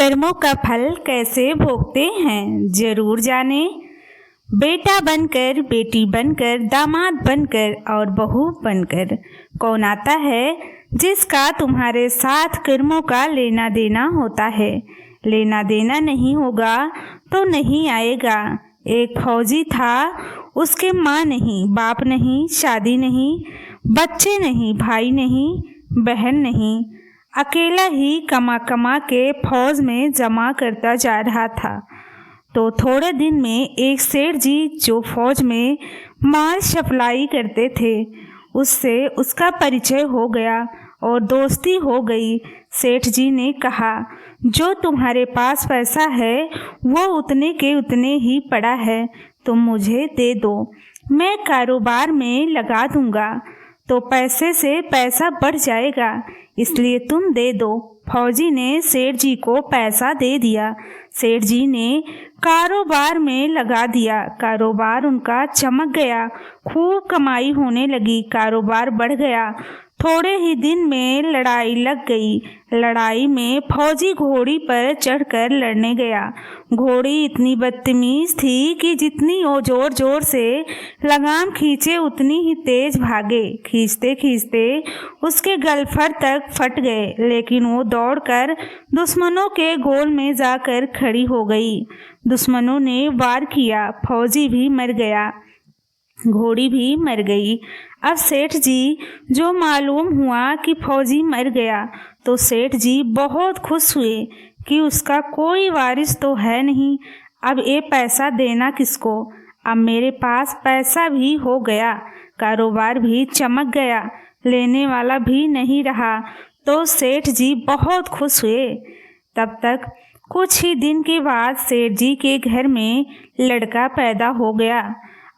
कर्मों का फल कैसे भोगते हैं जरूर जाने। बेटा बनकर, बेटी बनकर, दामाद बनकर और बहू बनकर कौन आता है जिसका तुम्हारे साथ कर्मों का लेना देना होता है। लेना देना नहीं होगा तो नहीं आएगा। एक फौजी था, उसके माँ नहीं, बाप नहीं, शादी नहीं, बच्चे नहीं, भाई नहीं, बहन नहीं, अकेला ही कमा कमा के फौज में जमा करता जा रहा था। तो थोड़े दिन में एक सेठ जी जो फौज में माल सप्लाई करते थे, उससे उसका परिचय हो गया और दोस्ती हो गई। सेठ जी ने कहा, जो तुम्हारे पास पैसा है वो उतने के उतने ही पड़ा है, तुम मुझे दे दो, मैं कारोबार में लगा दूंगा तो पैसे से पैसा बढ़ जाएगा, इसलिए तुम दे दो। फौजी ने सेठ जी को पैसा दे दिया। सेठ जी ने कारोबार में लगा दिया। कारोबार उनका चमक गया, खूब कमाई होने लगी, कारोबार बढ़ गया। थोड़े ही दिन में लड़ाई लग गई। लड़ाई में फौजी घोड़ी पर चढ़कर लड़ने गया। घोड़ी इतनी बदतमीज थी कि जितनी वो जोर जोर से लगाम खींचे उतनी ही तेज भागे। खींचते खींचते उसके गलफर तक फट गए, लेकिन वो दौड़कर दुश्मनों के गोल में जाकर खड़ी हो गई। दुश्मनों ने वार किया, फौजी भी मर गया, घोड़ी भी मर गई। अब सेठ जी जो मालूम हुआ कि फौजी मर गया तो सेठ जी बहुत खुश हुए कि उसका कोई वारिस तो है नहीं। अब ये पैसा देना किसको? अब मेरे पास पैसा भी हो गया, कारोबार भी चमक गया, लेने वाला भी नहीं रहा। तो सेठ जी बहुत खुश हुए। तब तक कुछ ही दिन के बाद सेठ जी के घर में लड़का पैदा हो गया।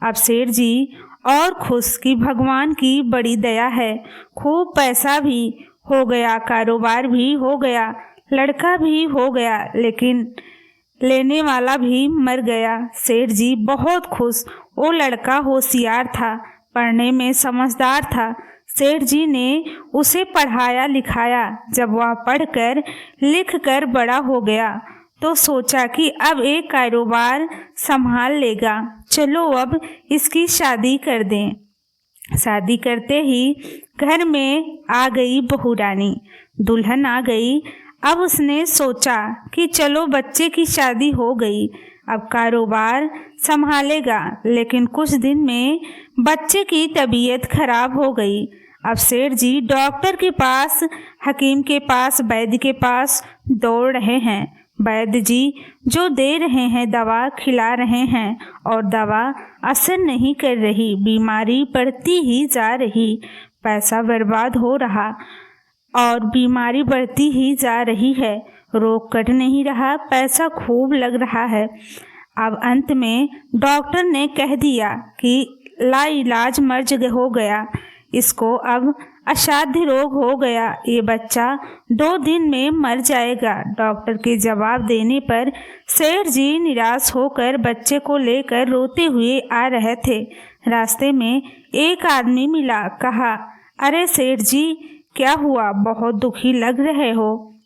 अब सेठ जी और खुश कि भगवान की बड़ी दया है, खूब पैसा भी हो गया, कारोबार भी हो गया, लड़का भी हो गया, लेकिन लेने वाला भी मर गया। सेठ जी बहुत खुश। वो लड़का होशियार था, पढ़ने में समझदार था। सेठ जी ने उसे पढ़ाया लिखाया। जब वह पढ़कर लिख कर बड़ा हो गया तो सोचा कि अब एक कारोबार संभाल लेगा, चलो अब इसकी शादी कर दें। शादी करते ही घर में आ गई बहू रानी, दुल्हन आ गई। अब उसने सोचा कि चलो बच्चे की शादी हो गई, अब कारोबार संभालेगा। लेकिन कुछ दिन में बच्चे की तबीयत खराब हो गई। अब सेठ जी डॉक्टर के पास, हकीम के पास, वैद्य के पास दौड़ रहे हैं। वैद्य जी जो दे रहे हैं, दवा खिला रहे हैं और दवा असर नहीं कर रही, बीमारी बढ़ती ही जा रही, पैसा बर्बाद हो रहा और बीमारी बढ़ती ही जा रही है, रोग कट नहीं रहा, पैसा खूब लग रहा है। अब अंत में डॉक्टर ने कह दिया कि लाइलाज मर्ज हो गया, इसको अब असाध्य रोग हो गया, ये बच्चा 2 दिन में मर जाएगा। डॉक्टर के जवाब देने पर सेठ जी निराश होकर बच्चे को लेकर रोते हुए आ रहे थे। रास्ते में एक आदमी मिला, कहा, अरे सेठ जी क्या हुआ, बहुत दुखी लग रहे हो।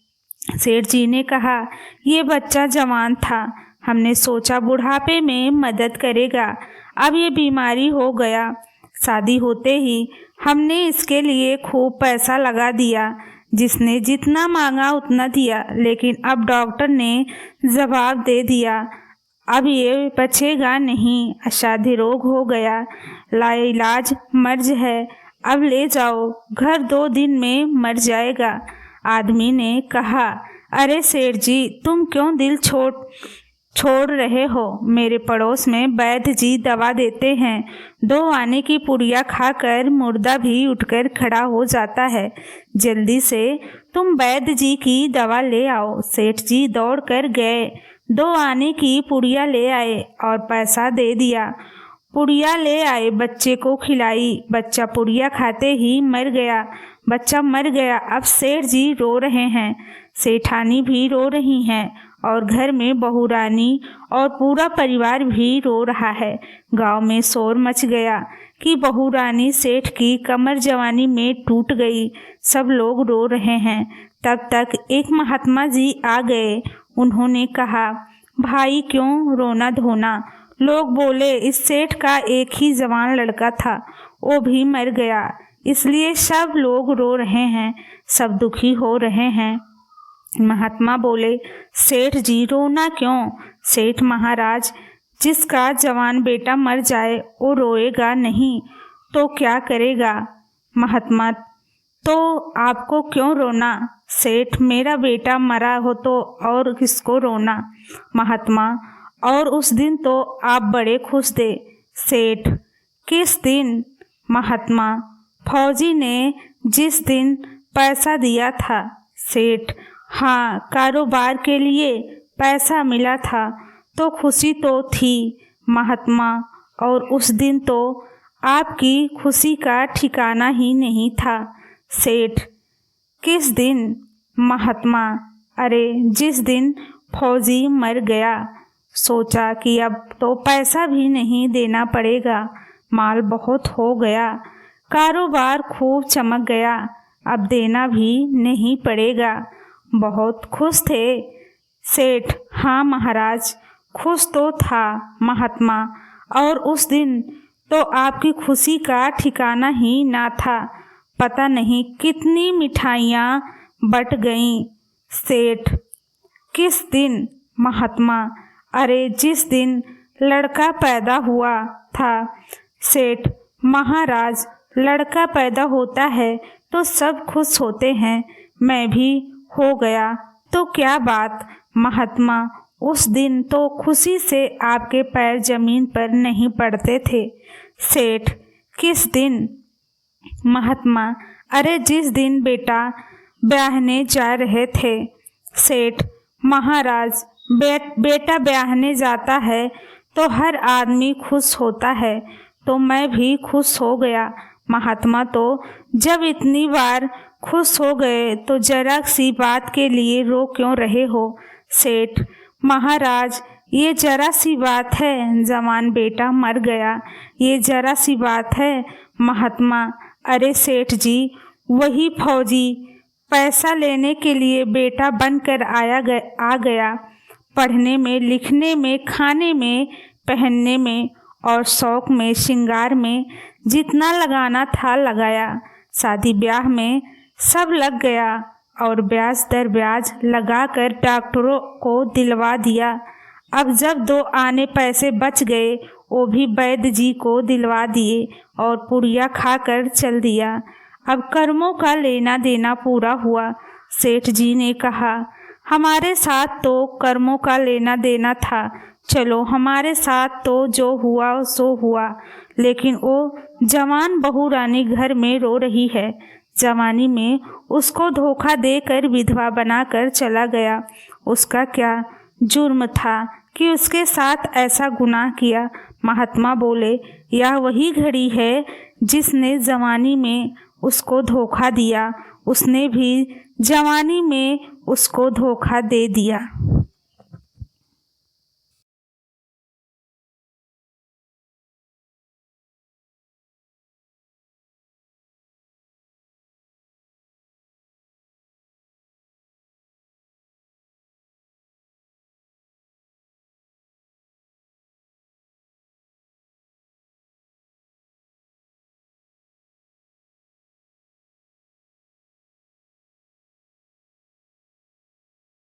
सेठ जी ने कहा, ये बच्चा जवान था, हमने सोचा बुढ़ापे में मदद करेगा, अब ये बीमारी हो गया। शादी होते ही हमने इसके लिए खूब पैसा लगा दिया, जिसने जितना मांगा उतना दिया, लेकिन अब डॉक्टर ने जवाब दे दिया, अब ये बचेगा नहीं, असाध्य रोग हो गया, लाइलाज मर्ज है, अब ले जाओ, घर 2 दिन में मर जाएगा। आदमी ने कहा, अरे सेठ जी तुम क्यों दिल छोड़ रहे हो, मेरे पड़ोस में वैद्य जी दवा देते हैं, 2 आने की पुड़िया खाकर मुर्दा भी उठकर खड़ा हो जाता है, जल्दी से तुम वैद्य जी की दवा ले आओ। सेठ जी दौड़ कर गए, 2 आने की पुड़िया ले आए और पैसा दे दिया। पुड़िया ले आए, बच्चे को खिलाई, बच्चा पुड़िया खाते ही मर गया, बच्चा मर गया। अब सेठ जी रो रहे हैं, सेठानी भी रो रही हैं और घर में बहू रानी और पूरा परिवार भी रो रहा है। गांव में शोर मच गया कि बहू रानी सेठ की कमर जवानी में टूट गई, सब लोग रो रहे हैं। तब तक एक महात्मा जी आ गए, उन्होंने कहा, भाई क्यों रोना धोना। लोग बोले, इस सेठ का एक ही जवान लड़का था, वो भी मर गया, इसलिए सब लोग रो रहे हैं, सब दुखी हो रहे हैं। महात्मा बोले, सेठ जी रोना क्यों। सेठ महाराज, जिसका जवान बेटा मर जाए वो रोएगा नहीं तो क्या करेगा। महात्मा, तो आपको क्यों रोना। सेठ, मेरा बेटा मरा हो तो और किसको रोना। महात्मा, और उस दिन तो आप बड़े खुश थे। सेठ, किस दिन। महात्मा, फौजी ने जिस दिन पैसा दिया था। सेठ, हाँ, कारोबार के लिए पैसा मिला था तो खुशी तो थी। महात्मा, और उस दिन तो आपकी खुशी का ठिकाना ही नहीं था। सेठ, किस दिन। महात्मा, अरे जिस दिन फौजी मर गया। सोचा कि अब तो पैसा भी नहीं देना पड़ेगा, माल बहुत हो गया, कारोबार खूब चमक गया, अब देना भी नहीं पड़ेगा। बहुत खुश थे। सेठ, हाँ महाराज, खुश तो था। महात्मा, और उस दिन तो आपकी खुशी का ठिकाना ही ना था, पता नहीं कितनी मिठाइयाँ बट गईं। सेठ, किस दिन। महात्मा, अरे जिस दिन लड़का पैदा हुआ था। सेठ, महाराज, लड़का पैदा होता है तो सब खुश होते हैं, मैं भी हो गया तो क्या बात। महात्मा, उस दिन तो खुशी से आपके पैर जमीन पर नहीं पड़ते थे। सेठ, किस दिन। महात्मा, अरे जिस दिन बेटा ब्याहने जा रहे थे। सेठ, महाराज, बेटा ब्याहने जाता है तो हर आदमी खुश होता है, तो मैं भी खुश हो गया। महात्मा, तो जब इतनी बार खुश हो गए तो जरा सी बात के लिए रो क्यों रहे हो। सेठ, महाराज, ये जरा सी बात है, जवान बेटा मर गया, ये जरा सी बात है। महात्मा, अरे सेठ जी, वही फौजी पैसा लेने के लिए बेटा बनकर आ गया, पढ़ने में, लिखने में, खाने में, पहनने में और शौक में, श्रृंगार में जितना लगाना था लगाया, शादी ब्याह में सब लग गया और ब्याज दर ब्याज लगाकर डॉक्टरों को दिलवा दिया। अब जब 2 आने पैसे बच गए वो भी वैद्य जी को दिलवा दिए और पुड़िया खाकर चल दिया। अब कर्मों का लेना देना पूरा हुआ। सेठ जी ने कहा, हमारे साथ तो कर्मों का लेना देना था, चलो हमारे साथ तो जो हुआ सो हुआ, लेकिन वो जवान बहू रानी घर में रो रही है। जवानी में उसको धोखा देकर विधवा बनाकर चला गया। उसका क्या जुर्म था कि उसके साथ ऐसा गुनाह किया। महात्मा बोले, यह वही घड़ी है जिसने जवानी में उसको धोखा दिया, उसने भी जवानी में उसको धोखा दे दिया।